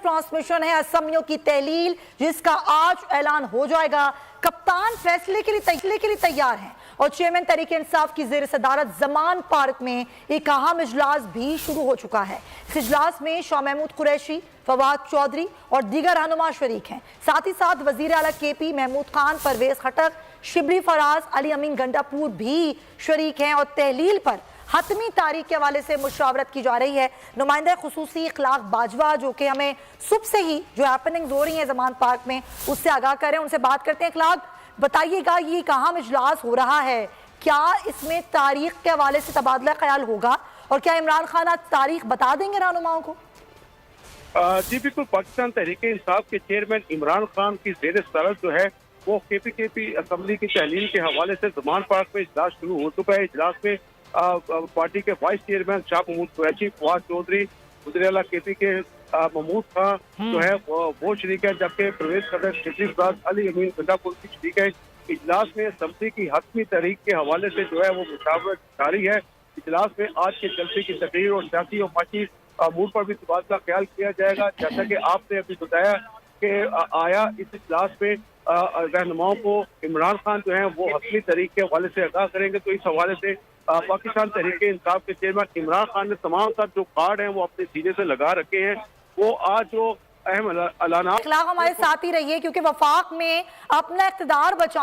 Transmission है असमियों की तहलील, जिसका आज ऐलान हो जाएगा। कप्तान फैसले के लिए तैयार हैं और चेयरमैन तहरीक इंसाफ की जेर सदारत जमान पार्क में एक अहम इजलास भी शुरू हो चुका है। इस इजलास में शाह महमूद कुरैशी, फवाद चौधरी और दीगर रहनुमा शरीक हैं। साथ ही साथ वजीर आला KP महमूद खान, परवेज खटक, शिबली फराज, अली अमीन गंडापुर भी शरीक हैं और तहलील पर हतमी तारीख के हवाले से मुशावरत की जा रही है। नुमाइंदा खुसूसी इखलाक बाजवा, जो कि हमें सुबह से ही जो हैपनिंग हो रही है जमान पार्क में, उससे आगाह करें, उनसे बात करते हैं। इखलाक, बताइएगा, ये कहाँ इजलास हो रहा है, क्या इसमें तारीख के हवाले से तबादला ख्याल होगा और क्या इमरान खान आज तारीख बता देंगे रहनुमाओं को? जी बिल्कुल, पाकिस्तान तहरीक इंसाफ के चेयरमैन इमरान खान की जेर सदारत जो है वो KPKP असम्बली की तहलील के हवाले से जमान पार्क में इजलास शुरू हो चुका है। इजलास में पार्टी के वाइस चेयरमैन शाह महमूद कुरैशी, फवाद चौधरी, वज़ीर आला KP के महमूद खान जो है वो शरीक है, जबकि परवेज खटक, शिबली फराज, अली अमीन गंडापुर की शरीक है। इजलास में असम्बली की हतमी तारीख के हवाले से जो है वो मुशावरत जारी है। इजलास में आज के जलसे की तकरीर और सियासी और पार्टी मूड पर भी तबादला ख्याल किया जाएगा। जैसा कि आपने अभी बताया कि आया इस इजलास में रहनुमाओं को इमरान खान जो है वो हतमी तारीख के हवाले से आगाह करेंगे। तो इस हवाले से पाकिस्तान तहरीक इंसाफ के चेयरमैन इमरान खान ने तमाम साथ जो कार्ड हैं वो अपने सीने से लगा रखे हैं। वो आज जो अहम ऐलान हमारे साथ ही रहिए, क्योंकि वफाक में अपना इख्तिदार बचाने